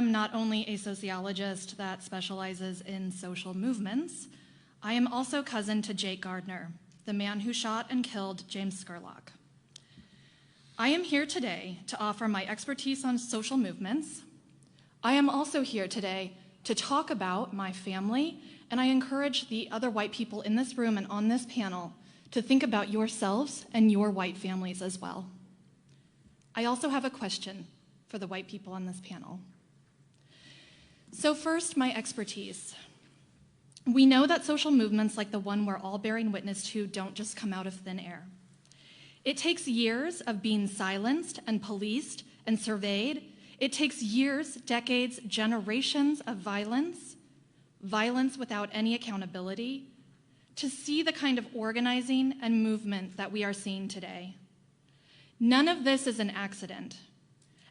am not only a sociologist that specializes in social movements, I am also cousin to Jake Gardner, the man who shot and killed James Scurlock. I am here today to offer my expertise on social movements. I am also here today to talk about my family, and I encourage the other white people in this room and on this panel to think about yourselves and your white families as well. I also have a question for the white people on this panel. So first, my expertise. We know that social movements like the one we're all bearing witness to don't just come out of thin air. It takes years of being silenced and policed and surveyed. It takes years, decades, generations of violence without any accountability, to see the kind of organizing and movement that we are seeing today. None of this is an accident.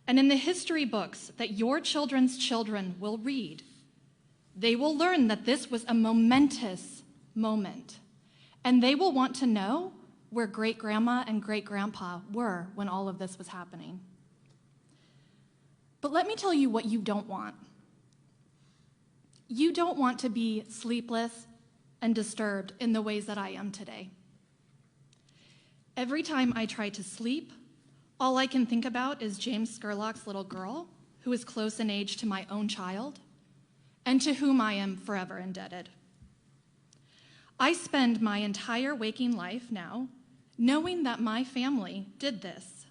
And in the history books that your children's children will read, they will learn that this was a momentous moment. And they will want to know where great-grandma and great-grandpa were when all of this was happening. But let me tell you what you don't want. You don't want to be sleepless and disturbed in the ways that I am today. Every time I try to sleep, all I can think about is James Scurlock's little girl, who is close in age to my own child, and to whom I am forever indebted. I spend my entire waking life now knowing that my family did this,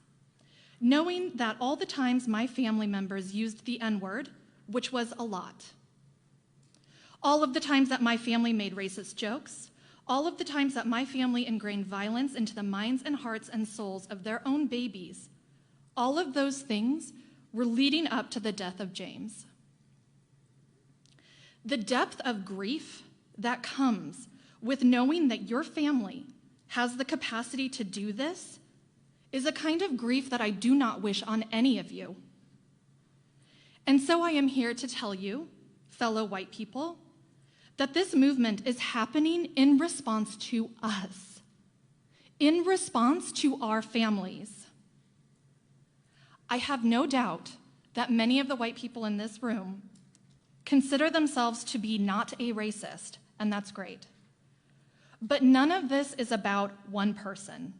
knowing that all the times my family members used the N-word, which was a lot, all of the times that my family made racist jokes, all of the times that my family ingrained violence into the minds and hearts and souls of their own babies, all of those things were leading up to the death of James. The depth of grief that comes with knowing that your family has the capacity to do this is a kind of grief that I do not wish on any of you. And so I am here to tell you, fellow white people, that this movement is happening in response to us, in response to our families. I have no doubt that many of the white people in this room consider themselves to be not a racist, and that's great. But none of this is about one person.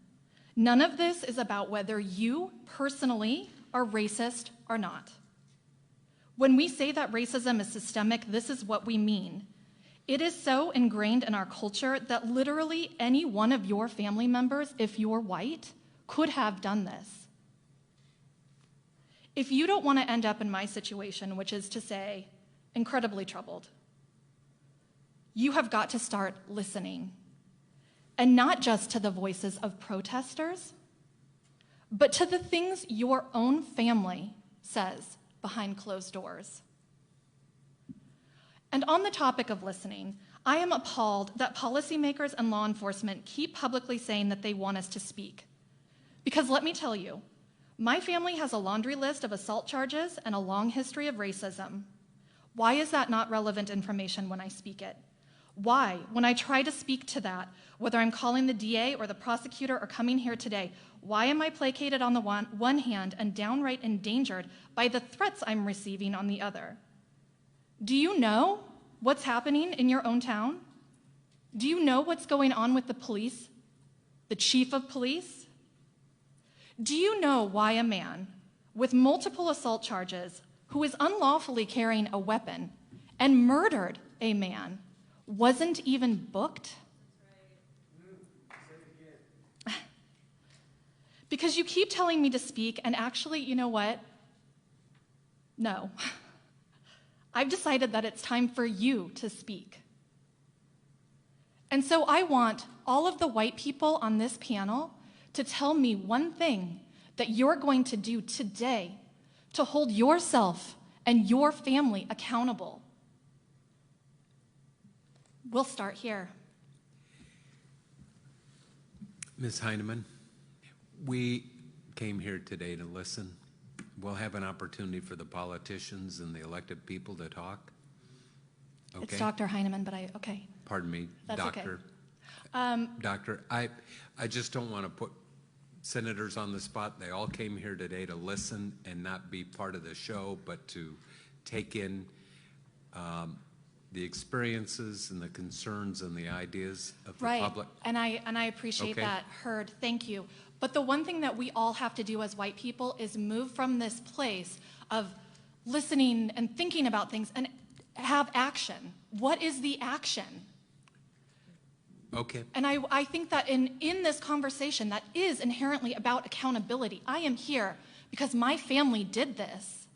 None of this is about whether you personally are racist or not. When we say that racism is systemic, this is what we mean. It is so ingrained in our culture that literally any one of your family members, if you're white, could have done this. If you don't want to end up in my situation, which is to say, incredibly troubled, you have got to start listening. And not just to the voices of protesters, but to the things your own family says behind closed doors. And on the topic of listening, I am appalled that policymakers and law enforcement keep publicly saying that they want us to speak. Because let me tell you, my family has a laundry list of assault charges and a long history of racism. Why is that not relevant information when I speak it? Why, when I try to speak to that, whether I'm calling the DA or the prosecutor or coming here today, why am I placated on the one hand and downright endangered by the threats I'm receiving on the other? Do you know what's happening in your own town? Do you know what's going on with the police, the chief of police? Do you know why a man with multiple assault charges who is unlawfully carrying a weapon and murdered a man wasn't even booked? Because you keep telling me to speak, and actually, you know what? No. I've decided that it's time for you to speak. And so I want all of the white people on this panel to tell me one thing that you're going to do today to hold yourself and your family accountable. We'll start here. Ms. Heineman, we came here today to listen. We'll have an opportunity for the politicians and the elected people to talk. Okay. It's Dr. Heineman, but okay. Pardon me, That's Doctor. Okay. Doctor, I just don't want to put senators on the spot. They all came here today to listen and not be part of the show, but to take in the experiences and the concerns and the ideas of the public. And I appreciate that, heard. Thank you. But the one thing that we all have to do as white people is move from this place of listening and thinking about things and have action. What is the action? Okay. And I think that in this conversation that is inherently about accountability. I am here because my family did this.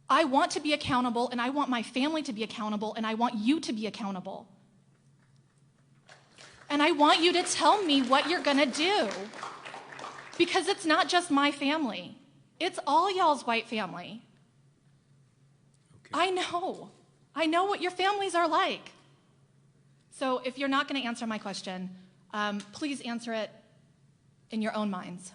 I want to be accountable, and I want my family to be accountable, and I want you to be accountable. And I want you to tell me what you're gonna do. Because it's not just my family. It's all y'all's white family. Okay. I know what your families are like. So if you're not gonna answer my question, please answer it in your own minds.